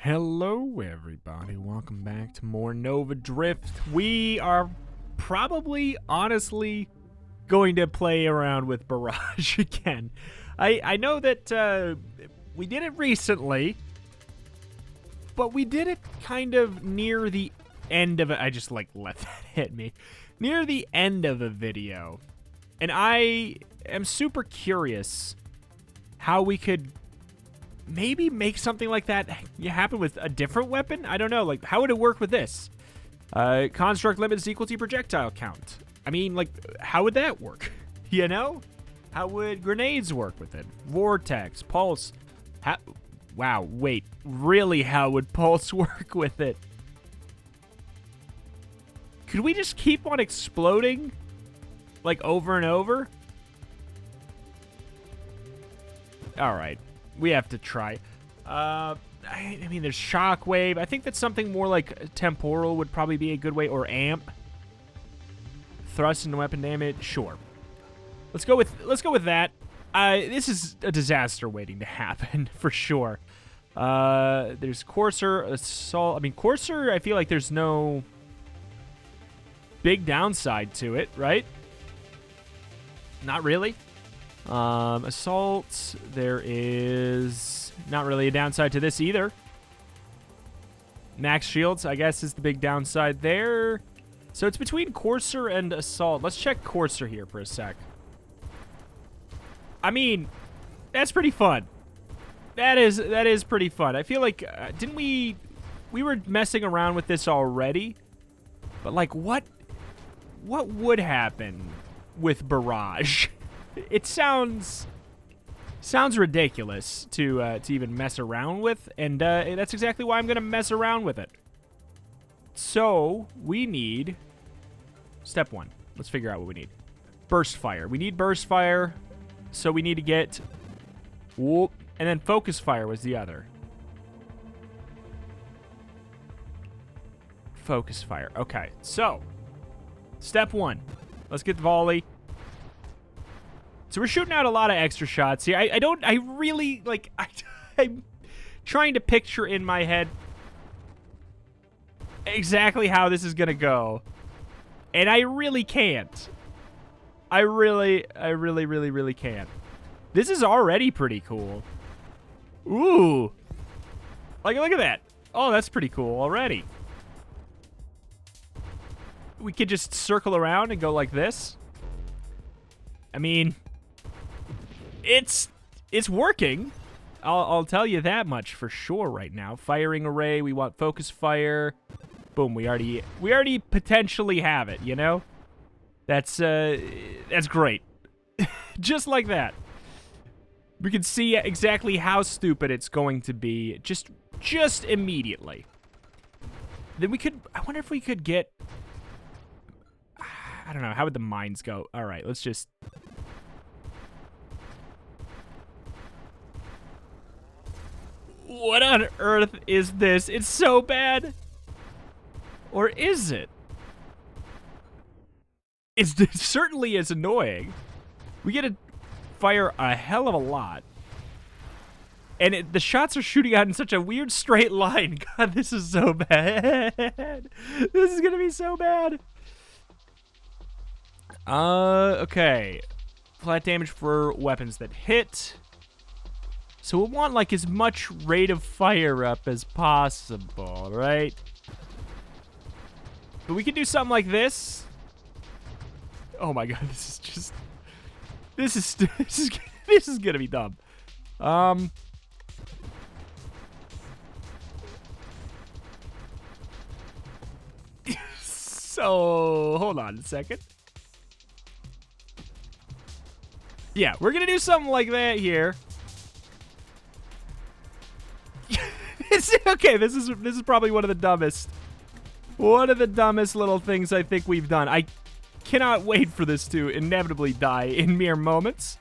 Hello everybody, welcome back to more Nova Drift. We are probably, honestly, going to play around with Barrage again. I know that we did it recently, but we did it kind of near the end of it. I just let that hit me. Near the end of a video. And I am super curious how we could maybe make something like that happen with a different weapon? I don't know. Like, how would it work with this? Construct limit is equal to projectile count. I mean, like, how would that work? You know? How would grenades work with it? Vortex, pulse. Wow, wait. Really, how would pulse work with it? Could we just keep on exploding? Like, over and over? Alright. We have to try. I mean, there's shockwave. I think that something more like temporal would probably be a good way, or amp. Thrust into weapon damage. Sure. Let's go with that. This is a disaster waiting to happen for sure. There's Courser, Assault. I mean, Courser, I feel like there's no big downside to it, right? Not really. Assault, there is not really a downside to this either. Max shields, I guess, is the big downside there. So it's between Courser and Assault. Let's check Courser here for a sec. I mean, that's pretty fun. That is pretty fun. I feel like, didn't we were messing around with this already, but like, what would happen with Barrage? It sounds ridiculous to even mess around with, and that's exactly why I'm gonna mess around with it. So we need step one. Let's figure out what we need. Burst fire. We need burst fire, so we need to get whoop, and then focus fire was the other. Focus fire. Okay, so step one. Let's get the volley. So we're shooting out a lot of extra shots here. I really, like, I'm trying to picture in my head exactly how this is gonna go. And I really can't. I really can't. This is already pretty cool. Ooh. Like, look at that. Oh, that's pretty cool already. We could just circle around and go like this. I mean, it's working. I'll tell you that much for sure right now. Firing array, we want focus fire. Boom, we already potentially have it, you know? That's great. Just like that. We can see exactly how stupid it's going to be just immediately. Then we could, I wonder if we could get, I don't know, how would the mines go? All right, let's just, what on earth is this? It's so bad. Or is it? It certainly is annoying. We get to fire a hell of a lot. And the shots are shooting out in such a weird straight line. God, this is so bad. This is going to be so bad. Okay. Flat damage for weapons that hit. So we'll want, like, as much rate of fire up as possible, right? But we can do something like this. Oh my god, this is just... This is gonna be dumb. So, hold on a second. Yeah, we're gonna do something like that here. Okay, this is probably one of the dumbest little things I think we've done. I cannot wait for this to inevitably die in mere moments.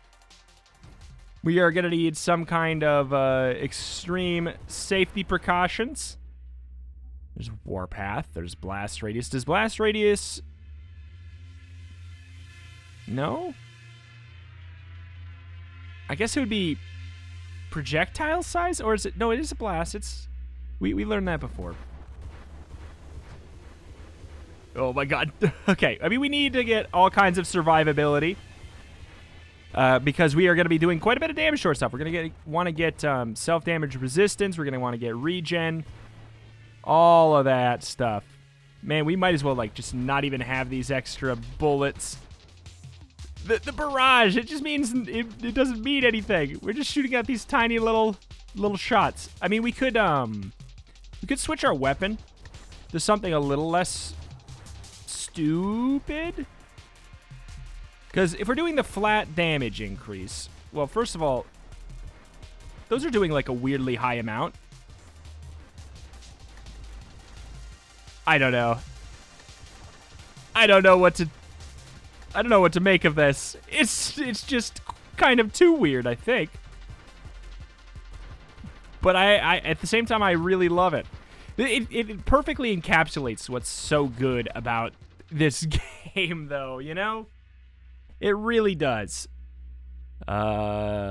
We are gonna need some kind of extreme safety precautions. There's warpath. There's blast radius. Does blast radius? No. I guess it would be projectile size, or is it? No, it is a blast. It's We learned that before. Oh my god. Okay, I mean, we need to get all kinds of survivability. Because we are going to be doing quite a bit of damage to our stuff. We're going to want to get self-damage resistance. We're going to want to get regen. All of that stuff. Man, we might as well, like, just not even have these extra bullets. The barrage, it just means it doesn't mean anything. We're just shooting out these tiny little shots. I mean, we could switch our weapon to something a little less stupid. Because if we're doing the flat damage increase, well, first of all, those are doing like a weirdly high amount. I don't know. I don't know what to make of this. It's just kind of too weird, I think. But I at the same time, I really love it. It perfectly encapsulates what's so good about this game, though, you know? It really does. Ally.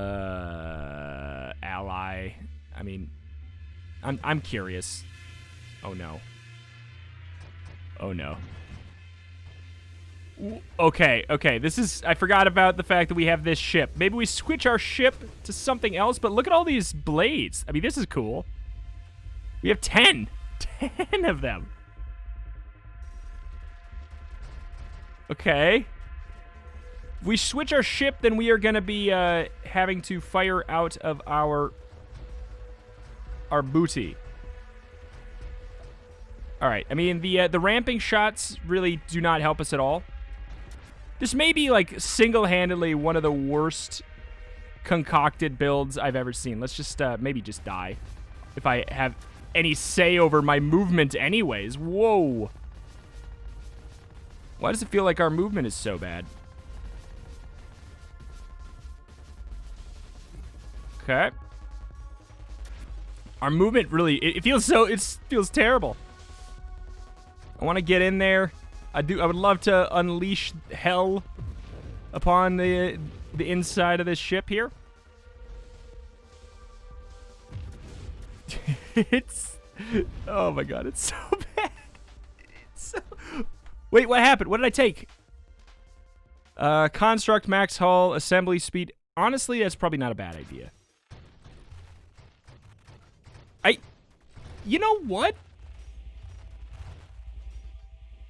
I mean, I'm curious. Oh no. Oh no. Okay. This is... I forgot about the fact that we have this ship. Maybe we switch our ship to something else, but look at all these blades. I mean, this is cool. We have 10. 10 of them. Okay. If we switch our ship, then we are going to be having to fire out of our booty. All right. I mean, the ramping shots really do not help us at all. This may be, like, single-handedly one of the worst concocted builds I've ever seen. Let's just maybe just die. If I have any say over my movement anyways. Whoa. Why does it feel like our movement is so bad? Okay. Our movement really, it feels terrible. I want to get in there. I would love to unleash hell upon the inside of this ship here. Oh my god, it's so bad. Wait, what happened? What did I take? Construct, max hull, assembly speed. Honestly, that's probably not a bad idea. You know what?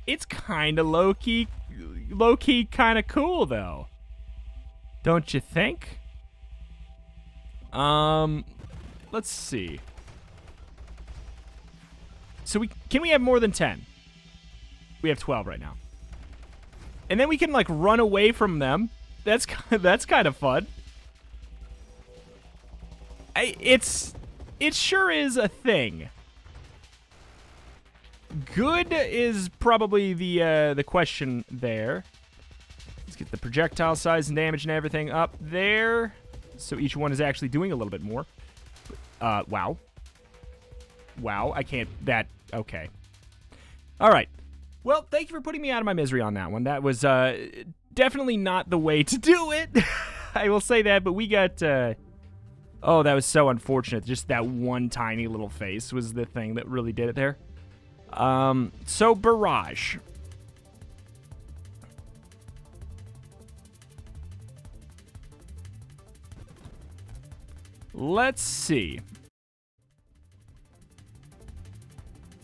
It's kind of low-key kind of cool, though. Don't you think? Let's see. So can we have more than 10? We have 12 right now. And then we can, like, run away from them. That's kind of fun. It sure is a thing. Good is probably the question there. Let's get the projectile size and damage and everything up there. So each one is actually doing a little bit more. Wow. Wow, I can't... Okay. All right. Well, thank you for putting me out of my misery on that one. That was definitely not the way to do it. I will say that, but we got... oh, that was so unfortunate. Just that one tiny little face was the thing that really did it there. So barrage. Let's see.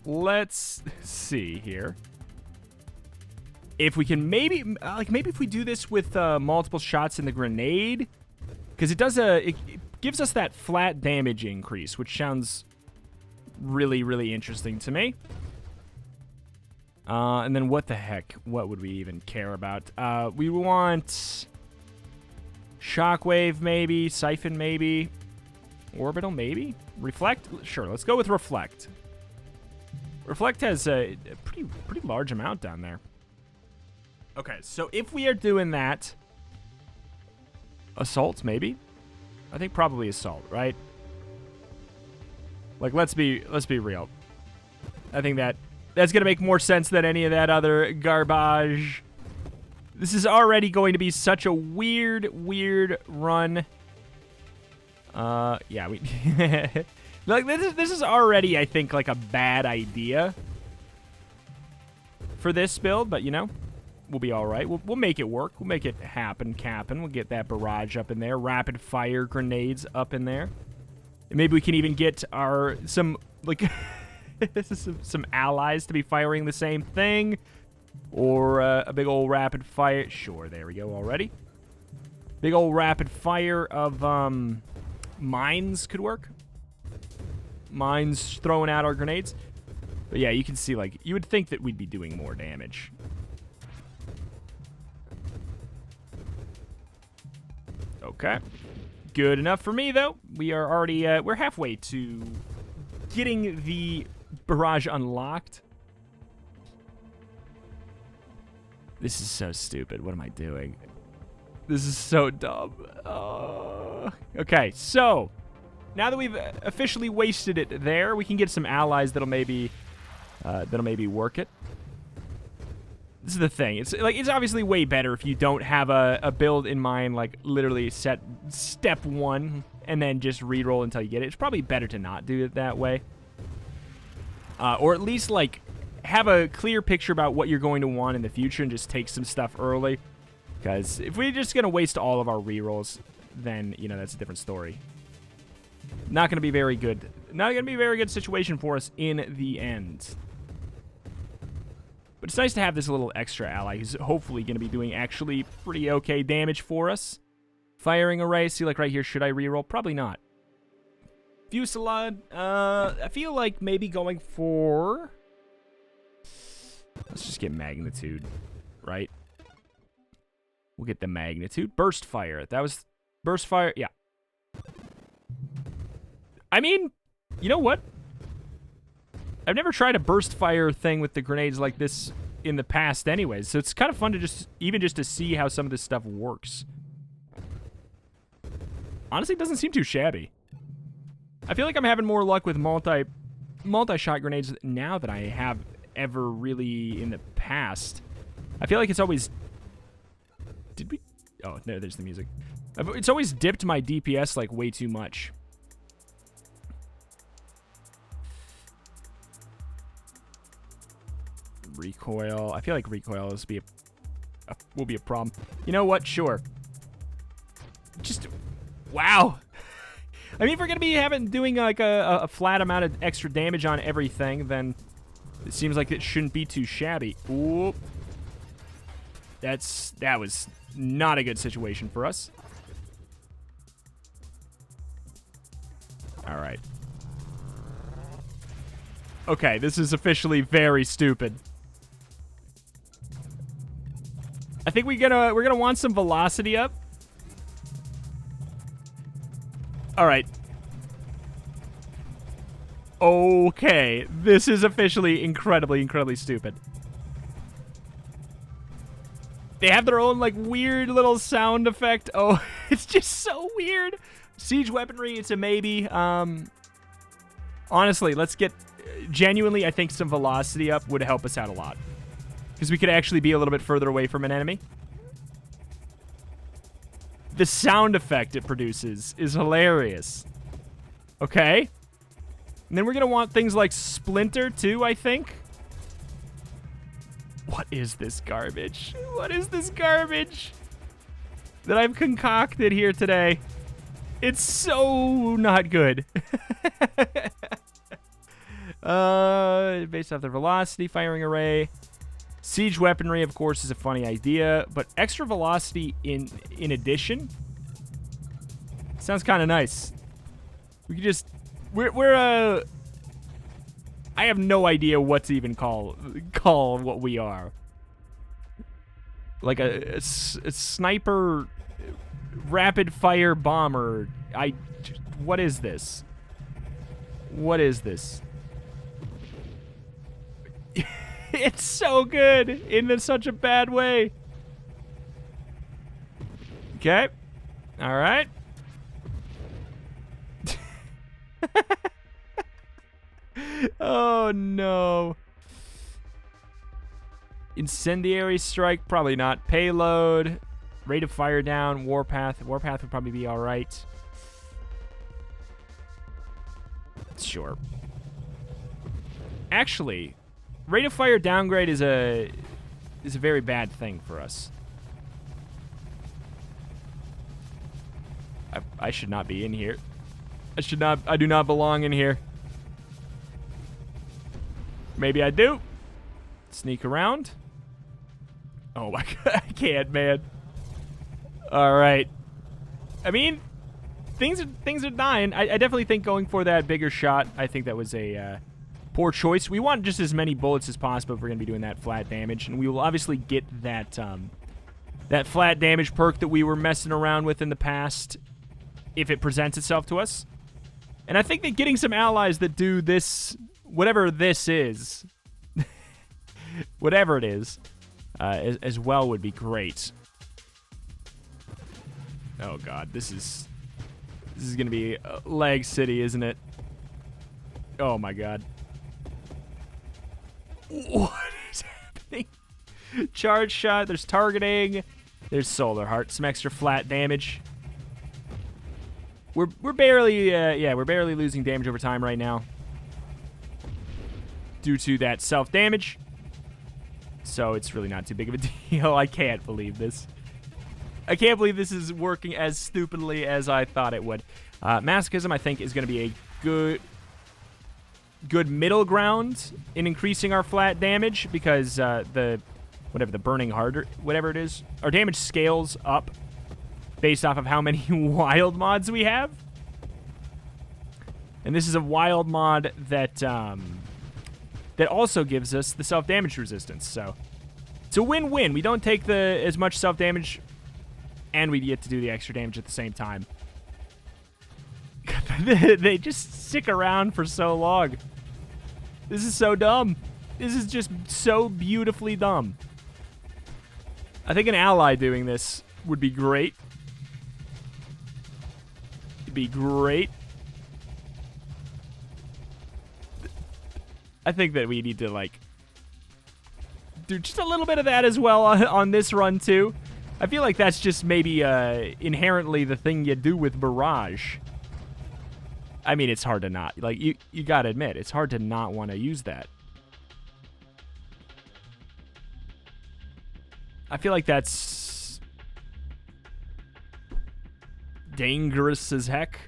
Let's see here. If we can maybe if we do this with multiple shots in the grenade, because it does it gives us that flat damage increase, which sounds really, really interesting to me. And then what the heck? What would we even care about? We want shockwave, maybe. Siphon, maybe. Orbital, maybe. Reflect? Sure, let's go with reflect. Reflect has a pretty large amount down there. Okay, so if we are doing that, assault, maybe. I think probably assault, right? Like, let's be real. I think that's going to make more sense than any of that other garbage. This is already going to be such a weird run. Yeah, Like, this is already, I think, like a bad idea for this build, but, you know, we'll be all right. We'll make it work. We'll make it happen, Cap'n. We'll get that barrage up in there. Rapid fire grenades up in there. And maybe we can even get some allies to be firing the same thing. Or a big old rapid fire. Sure, there we go already. Big old rapid fire of mines could work. Mines throwing out our grenades. But yeah, you can see, like, you would think that we'd be doing more damage. Okay. Good enough for me, though. We are already, we're halfway to getting the barrage unlocked. This is so stupid. What am I doing? This is so dumb. Okay, so now that we've officially wasted it there, we can get some allies that'll maybe work it. This is the thing. It's obviously way better if you don't have a build in mind, like literally set step 1 and then just reroll until you get it. It's probably better to not do it that way, or at least like have a clear picture about what you're going to want in the future and just take some stuff early. Because if we're just gonna waste all of our rerolls, then you know that's a different story. Not gonna be very good. Not gonna be a very good situation for us in the end. But it's nice to have this little extra ally who's hopefully going to be doing actually pretty okay damage for us. Firing array, see like right here, should I reroll? Probably not. Fusillade, I feel like maybe going for... Let's just get magnitude, right? We'll get the magnitude. Burst fire, that was... Burst fire, yeah. I mean, you know what? I've never tried a burst fire thing with the grenades like this in the past anyways, so it's kind of fun to just to see how some of this stuff works. Honestly, it doesn't seem too shabby. I feel like I'm having more luck with multi-shot grenades now than I have ever really in the past. I feel like it's always... Did we... Oh, no, there's the music. It's always dipped my DPS like way too much. Recoil. I feel like recoil will be a problem. You know what? Sure. Just wow. I mean, if we're gonna be doing like a flat amount of extra damage on everything, then it seems like it shouldn't be too shabby. Ooh. That was not a good situation for us. All right. Okay, this is officially very stupid. I think we're gonna want some velocity up. All right. Okay, this is officially incredibly stupid. They have their own like weird little sound effect. Oh, it's just so weird. Siege weaponry, it's a maybe. Honestly, let's get genuinely. I think some velocity up would help us out a lot. Because we could actually be a little bit further away from an enemy. The sound effect it produces is hilarious. Okay. And then we're going to want things like Splinter, too, I think. What is this garbage? What is this garbage that I've concocted here today? It's so not good. Based off their velocity, firing array. Siege weaponry, of course, is a funny idea, but extra velocity in addition sounds kind of nice. We could just I have no idea what to even call what we are. Like a sniper, rapid fire bomber. What is this? What is this? It's so good in such a bad way. Okay. All right. Oh, no. Incendiary strike, probably not. Payload, rate of fire down, warpath. Warpath would probably be all right. Sure. Actually, rate of fire downgrade is a very bad thing for us. I should not be in here. I do not belong in here. Maybe I do. Sneak around. Oh my god, I can't, man. Alright. I mean, things are dying. I definitely think going for that bigger shot, I think that was a poor choice. We want just as many bullets as possible if we're going to be doing that flat damage. And we will obviously get that, that flat damage perk that we were messing around with in the past if it presents itself to us. And I think that getting some allies that do this, whatever this is, whatever it is, as well would be great. Oh god, this is gonna be Lag City, isn't it? Oh my god. What is happening? Charge shot, there's targeting, there's Solar Heart, some extra flat damage. We're barely, we're barely losing damage over time right now due to that self-damage. So it's really not too big of a deal. I can't believe this. I can't believe this is working as stupidly as I thought it would. Masochism, I think, is going to be a good middle ground in increasing our flat damage because the Burning Heart, or whatever it is, our damage scales up based off of how many wild mods we have. And this is a wild mod that that also gives us the self-damage resistance. So it's a win-win. We don't take as much self-damage, and we get to do the extra damage at the same time. They just stick around for so long. This is so dumb. This is just so beautifully dumb. I think an ally doing this would be great. It'd be great. I think that we need to, like, do just a little bit of that as well on this run, too. I feel like that's just maybe inherently the thing you do with Barrage. I mean, it's hard to not. Like, you gotta admit, it's hard to not want to use that. I feel like that's dangerous as heck.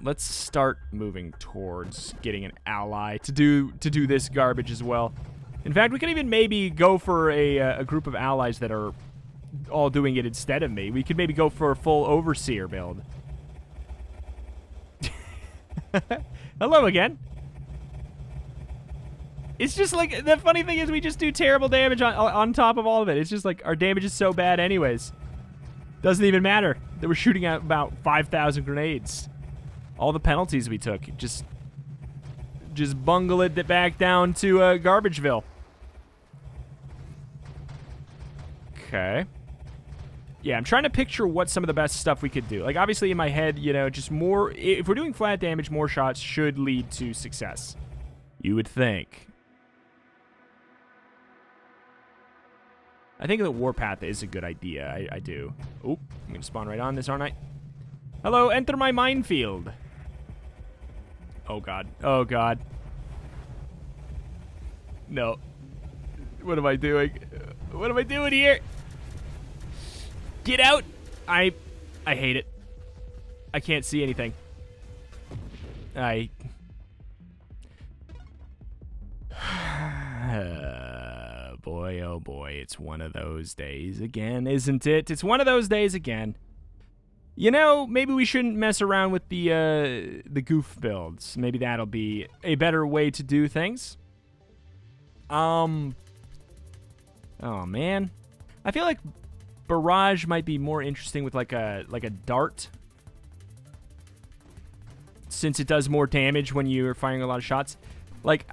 Let's start moving towards getting an ally to do this garbage as well. In fact, we could even maybe go for a group of allies that are all doing it instead of me. We could maybe go for a full Overseer build. Hello again. It's just like, the funny thing is we just do terrible damage on top of all of it. It's just like our damage is so bad anyways. Doesn't even matter that we're shooting out about 5,000 grenades. All the penalties we took, just bungle it back down to Garbageville. Okay. Yeah, I'm trying to picture what some of the best stuff we could do. Like, obviously in my head, you know, just more, if we're doing flat damage, more shots should lead to success. You would think. I think the Warpath is a good idea. I do. Oh, I'm going to spawn right on this, aren't I? Hello, enter my minefield. Oh, God. Oh, God. No. What am I doing? What am I doing here? Get out! I hate it. I can't see anything. Boy, oh boy, it's one of those days again, isn't it? It's one of those days again. You know, maybe we shouldn't mess around with the goof builds. Maybe that'll be a better way to do things. Oh man, I feel like Barrage might be more interesting with like a dart, since it does more damage when you're firing a lot of shots. Like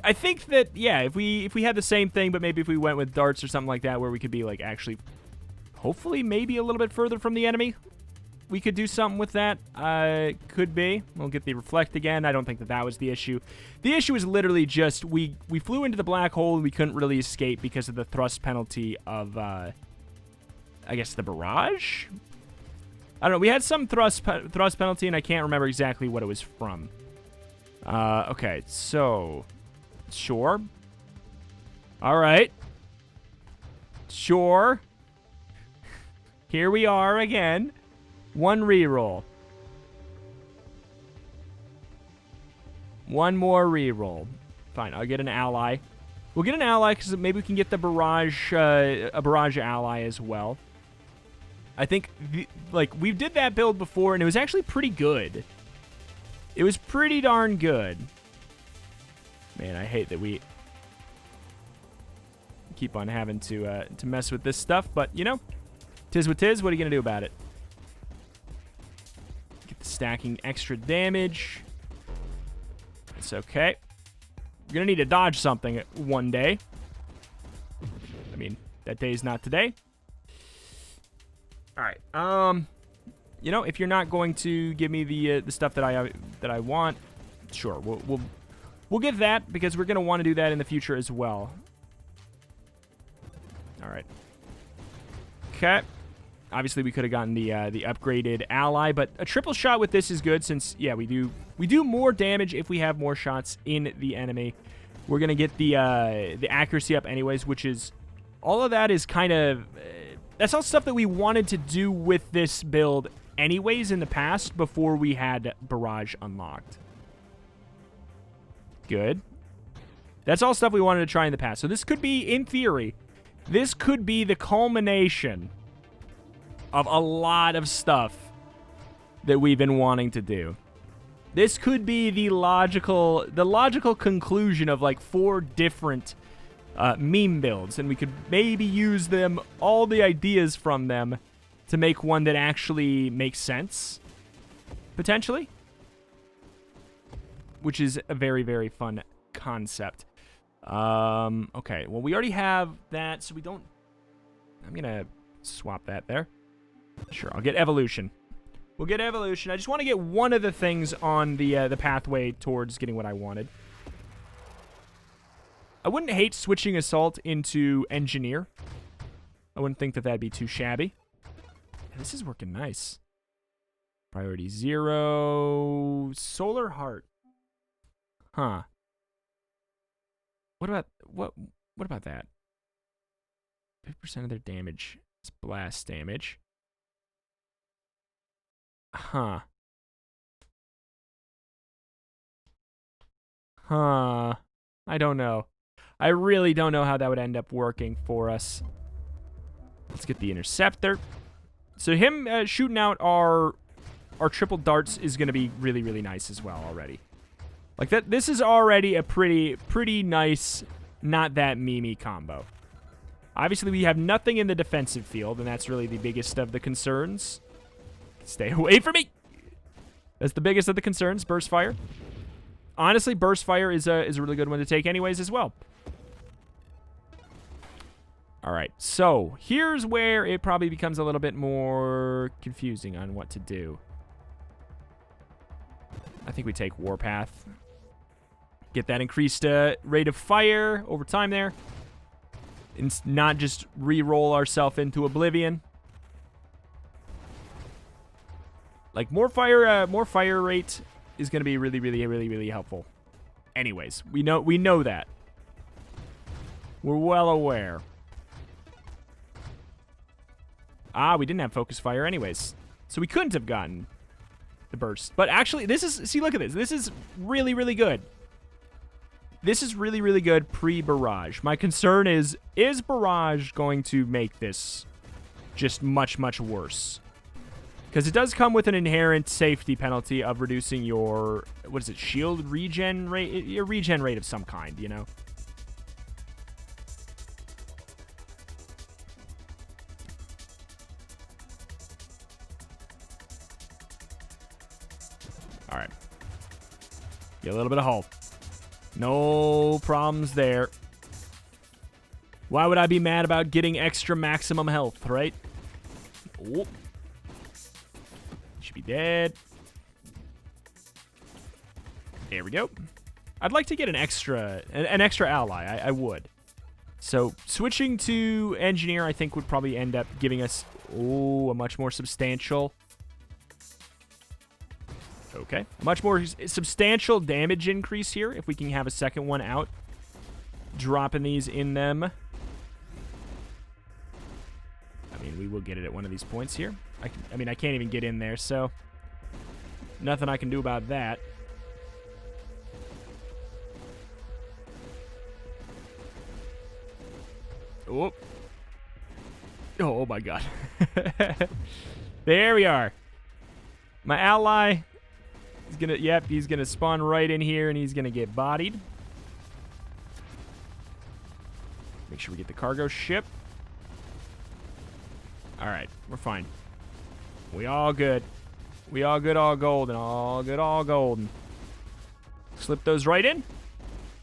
I think that, yeah, if we had the same thing, but maybe if we went with darts or something like that, where we could be like actually, hopefully, maybe a little bit further from the enemy, we could do something with that. Could be. We'll get the reflect again. I don't think that was the issue. The issue is literally just we flew into the black hole and we couldn't really escape because of the thrust penalty of, I guess, the barrage? I don't know. We had some thrust penalty, and I can't remember exactly what it was from. Okay, so... Sure. All right. Sure. Here we are again. One reroll. One more reroll. Fine, I'll get an ally. We'll get an ally because maybe we can get the barrage, a barrage ally as well. I think, like, we did that build before, and it was actually pretty good. It was pretty darn good. Man, I hate that we keep on having to mess with this stuff, but, you know, tis what tis. What are you going to do about it? Get the stacking extra damage. It's okay. You're going to need to dodge something one day. I mean, that day's not today. All right. You know, if you're not going to give me the stuff that I want, sure, we'll get that because we're going to want to do that in the future as well. All right. Okay. Obviously, we could have gotten the upgraded ally, but a triple shot with this is good since, yeah, we do more damage if we have more shots in the enemy. We're gonna get the accuracy up anyways, which is all of that is kind of that's all stuff that we wanted to do with this build anyways in the past before we had Barrage unlocked. Good. That's all stuff we wanted to try in the past. So this could be, in theory, this could be the culmination of a lot of stuff that we've been wanting to do. This could be the logical conclusion of like 4 different meme builds, and we could maybe use them, all the ideas from them, to make one that actually makes sense, potentially. Which is a very, very fun concept. Okay, well, we already have that, so we don't... I'm gonna swap that there. Sure, I'll get evolution. We'll get evolution. I just want to get one of the things on the pathway towards getting what I wanted. I wouldn't hate switching assault into engineer. I wouldn't think that that'd be too shabby. And this is working nice. Priority 0. Solar heart. Huh. What about that? 50% of their damage is blast damage. Huh. Huh. I don't know. I really don't know how that would end up working for us. Let's get the interceptor. So him shooting out our triple darts is going to be really, really nice as well already. Like that. This is already a pretty nice, not that memey combo. Obviously, we have nothing in the defensive field, and that's really the biggest of the concerns. Stay away from me. That's the biggest of the concerns. Burst fire. Honestly, burst fire is a really good one to take anyways as well. All right, so here's where it probably becomes a little bit more confusing on what to do. I think we take Warpath. Get that increased rate of fire over time there. And not just re-roll ourselves into oblivion. Like, more fire rate is going to be really, really, really, really helpful. Anyways, we know that. We're well aware. Ah, we didn't have focus fire anyways. So we couldn't have gotten the burst. But actually, this is... See, look at this. This is really, really good. This is really, really good pre-barrage. My concern is barrage going to make this just much, much worse? Because it does come with an inherent safety penalty of reducing your, what is it, shield regen rate? Your regen rate of some kind, you know? All right. Get a little bit of hull. No problems there. Why would I be mad about getting extra maximum health, right? Oh. Should be dead. There we go. I'd like to get an extra ally. I would. So switching to engineer, I think would probably end up giving us a much more substantial Okay. Much more substantial damage increase here if we can have a second one out. Dropping these in them. I mean, we will get it at one of these points here. I mean, I can't even get in there, so nothing I can do about that. Oh. Oh my god. There we are. My ally is gonna, yep, he's gonna spawn right in here and he's gonna get bodied. Make sure we get the cargo ship. Alright, we're fine. We all good. We all good, all golden. All good, all golden. Slip those right in.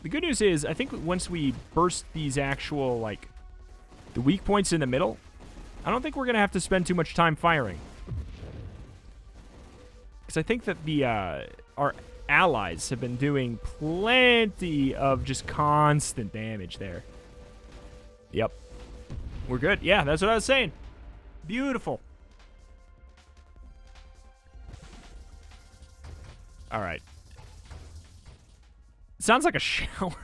The good news is, I think once we burst these actual, like, the weak points in the middle, I don't think we're going to have to spend too much time firing. Because I think that the our allies have been doing plenty of just constant damage there. Yep. We're good. Yeah, that's what I was saying. Beautiful. All right. Sounds like a shower.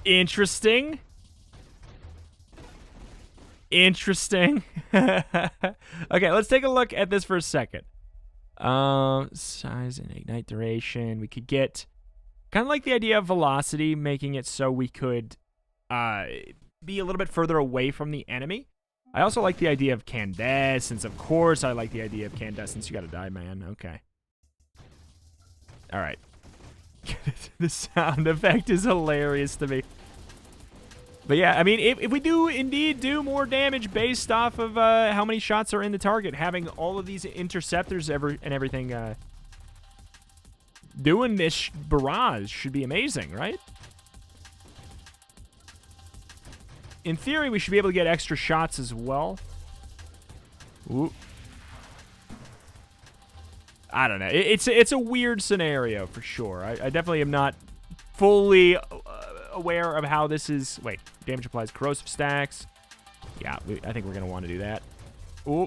Interesting. Interesting. Okay, let's take a look at this for a second. Size and ignite duration. We could get kind of like the idea of velocity, making it so we could be a little bit further away from the enemy. I also like the idea of candescence. Of course, I like the idea of candescence. You gotta die, man. Okay. All right. The sound effect is hilarious to me. But yeah, I mean, if we do indeed do more damage based off of how many shots are in the target, having all of these interceptors and everything doing this barrage should be amazing, right? In theory, we should be able to get extra shots as well. Ooh. I don't know. It's a weird scenario for sure. I definitely am not fully aware of how this is. Wait, damage applies corrosive stacks. Yeah, I think we're going to want to do that. Ooh.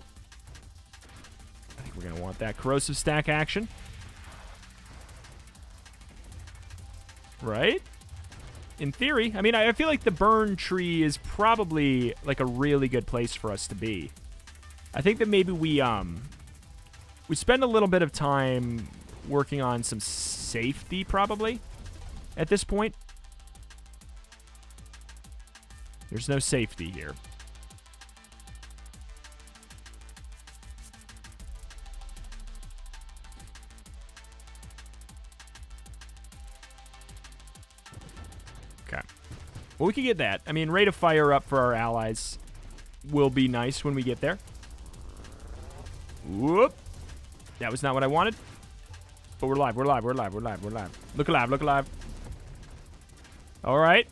I think we're going to want that corrosive stack action. Right? In theory. I mean, I feel like the burn tree is probably like a really good place for us to be. I think that maybe we spend a little bit of time working on some safety probably at this point. There's no safety here. Okay. Well, we could get that. I mean, rate of fire up for our allies will be nice when we get there. Whoop. That was not what I wanted. But we're live, we're live, we're live, we're live, we're live. Look alive, look alive. All right.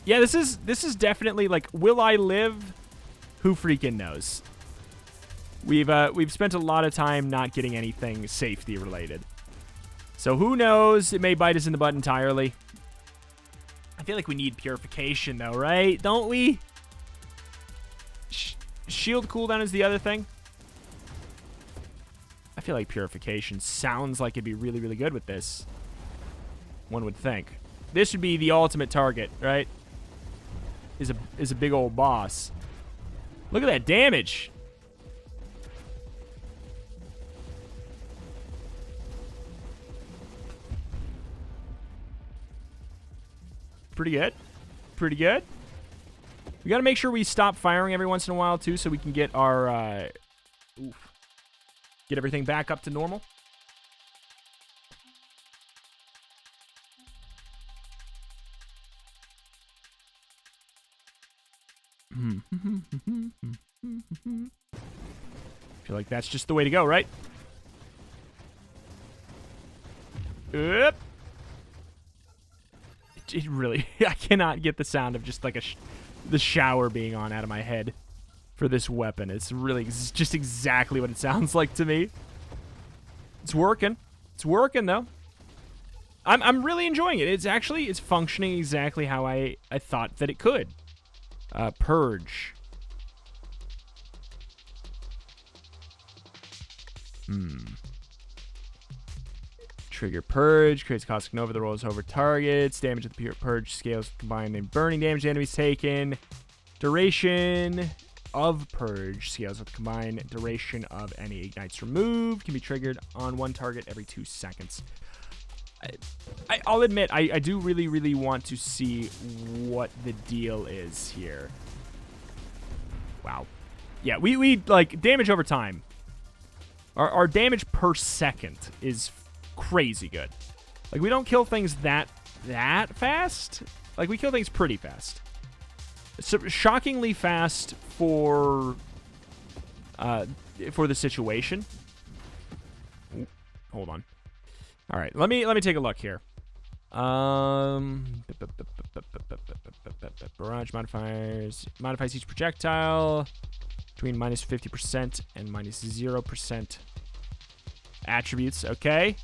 Yeah, this is definitely like, will I live? Who freaking knows? We've spent a lot of time not getting anything safety related. So who knows? It may bite us in the butt entirely. I feel like we need purification though, right? Don't we? Shield cooldown is the other thing. I feel like purification sounds like it'd be really, really good with this. One would think. This would be the ultimate target, right? Is a big old boss. Look at that damage. Pretty good. Pretty good. We got to make sure we stop firing every once in a while, too, so we can get our... get everything back up to normal. Feel like that's just the way to go, right? Oop. It really... I cannot get the sound of just like the shower being on out of my head for this weapon. It's really just exactly what it sounds like to me. It's working. It's working, though. I'm really enjoying it. It's functioning exactly how I thought that it could. Purge. Trigger Purge. Creates Caustic Nova that rolls over targets. Damage of the pure Purge scales combined and burning damage the enemy's taken. Duration of Purge scales with the combined duration of any ignites removed. Can be triggered on one target every 2 seconds. I'll admit, I do really, really want to see what the deal is here. Wow. Yeah, we like, damage over time. Our damage per second is crazy good. Like, we don't kill things that fast. Like, we kill things pretty fast. So, shockingly fast for the situation. Ooh, hold on. All right, let me take a look here. Barrage modifies each projectile between minus 50% and minus 0% attributes. Okay.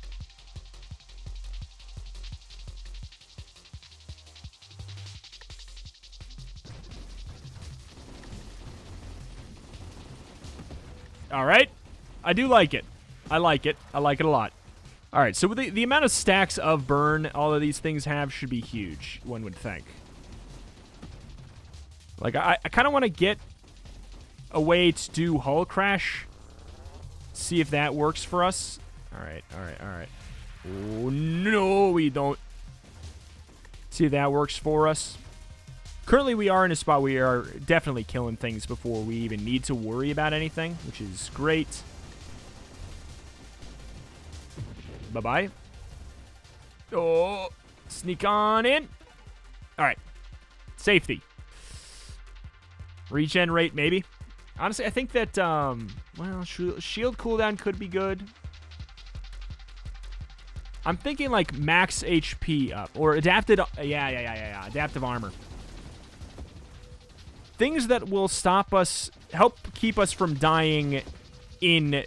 All right. I do like it. I like it. I like it a lot. All right, so the amount of stacks of burn all of these things have should be huge, one would think. Like, I kind of want to get a way to do hull crash. See if that works for us. All right, all right, all right. Oh, no, we don't. See if that works for us. Currently, we are in a spot where we are definitely killing things before we even need to worry about anything, which is great. Bye-bye. Oh, sneak on in. All right. Safety. Regen rate, maybe. Honestly, I think that, well, shield cooldown could be good. I'm thinking, like, max HP up. Or adapted, yeah. Adaptive armor. Things that will stop us, help keep us from dying in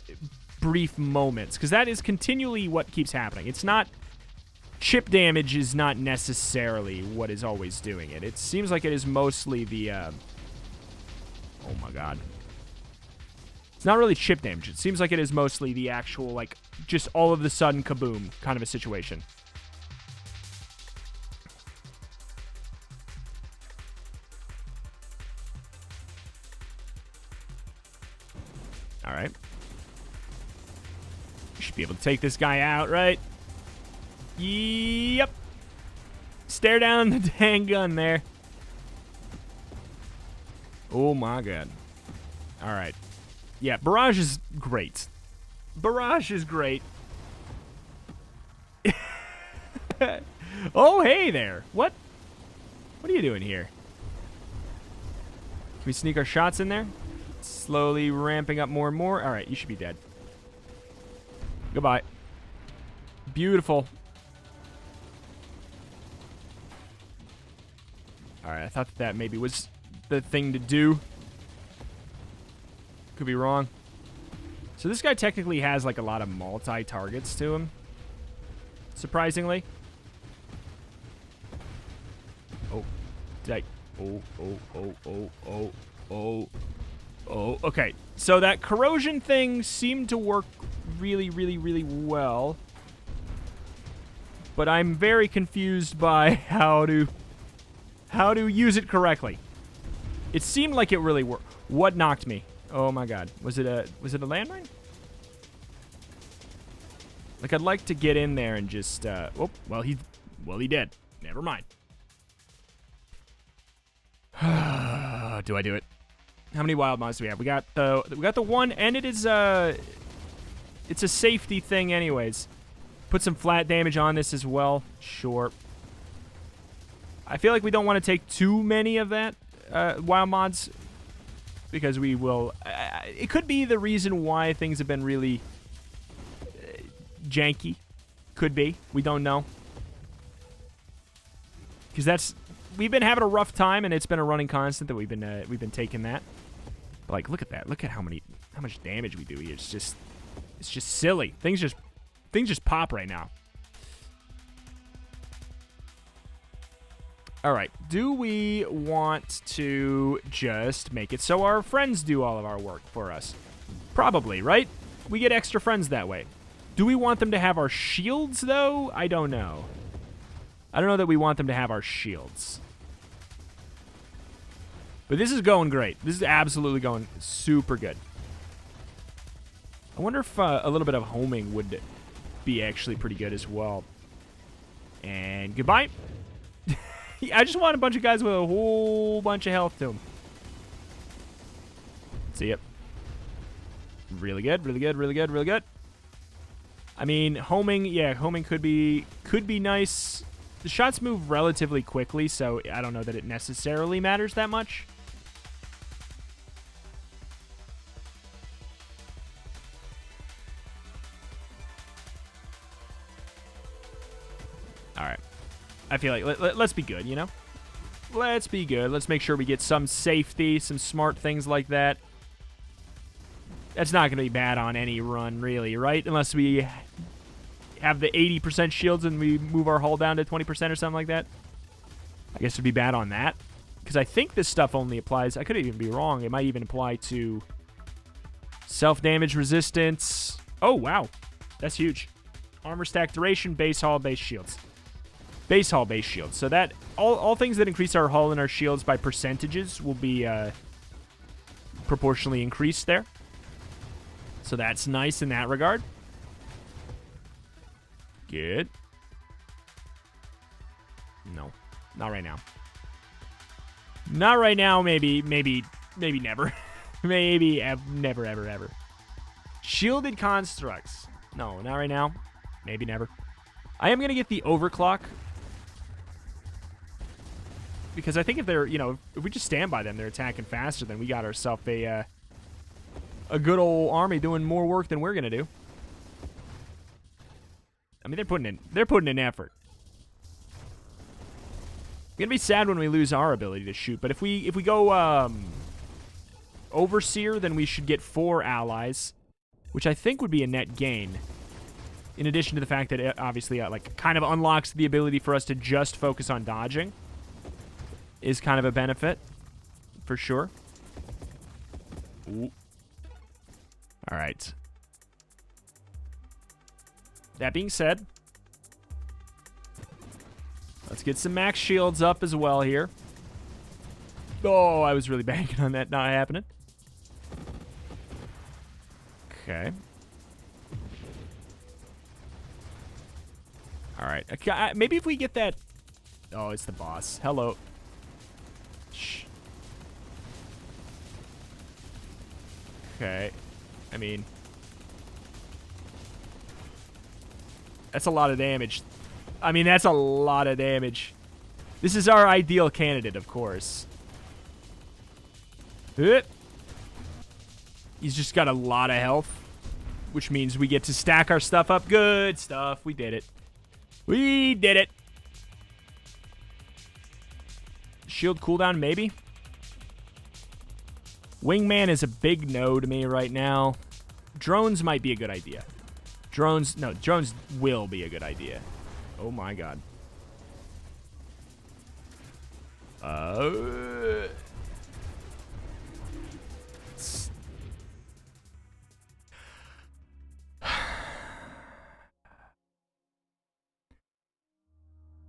brief moments, because that is continually what keeps happening. It's not, chip damage is not necessarily what is always doing it. It seems like it is mostly the, oh my god. It's not really chip damage. It seems like it is mostly the actual, like, just all of the sudden kaboom kind of a situation. All right. Should be able to take this guy out, right? Yep. Stare down the dang gun there. Oh my god. All right. Yeah, Barrage is great. Barrage is great. Oh, hey there. What are you doing here? Can we sneak our shots in there? Slowly ramping up more and more. All right, you should be dead. Goodbye. Beautiful. Alright, I thought that maybe was the thing to do. Could be wrong. So this guy technically has, like, a lot of multi-targets to him. Surprisingly. Oh. Did I... Oh. Okay. So that corrosion thing seemed to work really, really, really well. But I'm very confused by how to use it correctly. It seemed like it really worked. What knocked me? Oh my god. Was it a landmine? Like, I'd like to get in there and just oh, well he did. Never mind. Do I do it? How many wild mods do we have? We got the one, and it is it's a safety thing anyways. Put some flat damage on this as well. Sure. I feel like we don't want to take too many of that wild mods, because we will it could be the reason why things have been really janky. Could be. We don't know. Because we've been having a rough time, and it's been a running constant that we've been taking that. But, like, look at that. Look at how much damage we do here. It's just silly. Things just pop right now. All right. Do we want to just make it so our friends do all of our work for us? Probably, right? We get extra friends that way. Do we want them to have our shields, though? I don't know. I don't know that we want them to have our shields. But this is going great. This is absolutely going super good. I wonder if a little bit of homing would be actually pretty good as well. And goodbye. I just want a bunch of guys with a whole bunch of health to them. See ya. Really good, really good, really good, really good. I mean, homing, yeah, homing could be nice. The shots move relatively quickly, so I don't know that it necessarily matters that much. All right. I feel like let's be good, you know? Let's be good. Let's make sure we get some safety, some smart things like that. That's not going to be bad on any run, really, right? Unless we have the 80% shields and we move our hull down to 20% or something like that. I guess it'd be bad on that. Because I think this stuff only applies... I could even be wrong. It might even apply to self-damage resistance. Oh, wow. That's huge. Armor stack duration, base hull, base shields. Base hull, base shields. So that... All things that increase our hull and our shields by percentages will be proportionally increased there. So that's nice in that regard. Good. No, not right now. Not right now. Maybe never. Maybe never, ever, ever. Shielded constructs. No, not right now. Maybe never. I am gonna get the overclock because I think if they're, if we just stand by them, they're attacking faster. Then we got ourselves a good old army doing more work than we're gonna do. I mean, they're putting in effort. It's gonna be sad when we lose our ability to shoot, but if we go Overseer, then we should get 4 allies, which I think would be a net gain. In addition to the fact that it obviously kind of unlocks the ability for us to just focus on dodging, is kind of a benefit for sure. Ooh. All right. That being said, let's get some max shields up as well here. Oh, I was really banking on that not happening. Okay. All right. Okay, maybe if we get that... Oh, it's the boss. Hello. Shh. Okay. I mean... That's a lot of damage. I mean, that's a lot of damage. This is our ideal candidate, of course. He's just got a lot of health, which means we get to stack our stuff up. Good stuff. We did it. We did it. Shield cooldown, maybe? Wingman is a big no to me right now. Drones might be a good idea. Drones will be a good idea. Oh my god.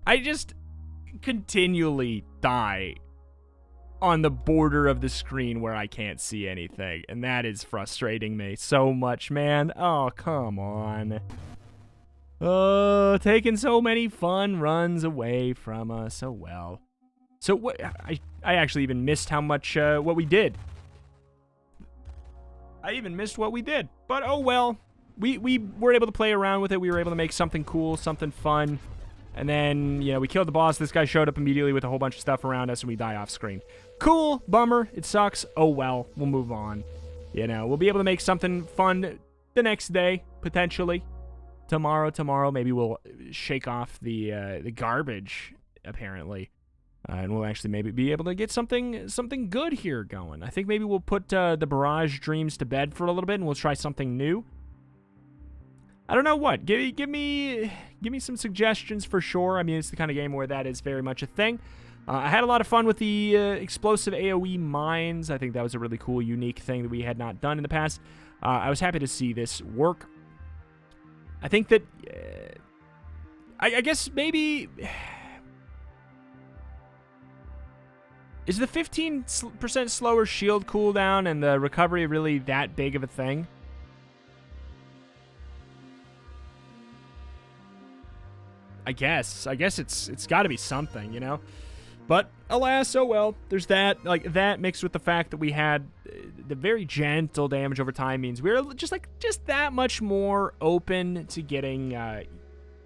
I just continually die on the border of the screen where I can't see anything, and that is frustrating me so much, man. Oh, come on. Oh, taking so many fun runs away from us. Oh, well. So, what? I actually even missed how much, what we did. I even missed what we did. But, oh, well. We were able to play around with it. We were able to make something cool, something fun. And then, we killed the boss. This guy showed up immediately with a whole bunch of stuff around us, and we die off screen. Cool. Bummer. It sucks. Oh, well. We'll move on. We'll be able to make something fun the next day, potentially. Tomorrow, maybe we'll shake off the garbage, apparently. And we'll actually maybe be able to get something good here going. I think maybe we'll put the Barrage dreams to bed for a little bit, and we'll try something new. I don't know what. Give me some suggestions for sure. I mean, it's the kind of game where that is very much a thing. I had a lot of fun with the explosive AoE mines. I think that was a really cool, unique thing that we had not done in the past. I was happy to see this work. I think that... I guess maybe... Is the 15% slower shield cooldown and the recovery really that big of a thing? I guess it's got to be something, you know? But alas, oh well. There's that. Like, that mixed with the fact that we had the very gentle damage over time means we're just that much more open to getting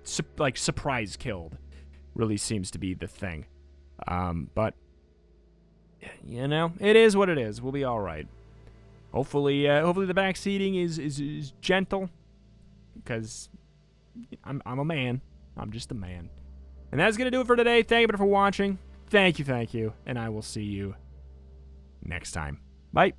surprise killed. Really seems to be the thing. But you know, it is what it is. We'll be all right. Hopefully the backseating is gentle, because I'm a man. I'm just a man. And that's gonna do it for today. Thank you for watching. Thank you, and I will see you next time. Bye.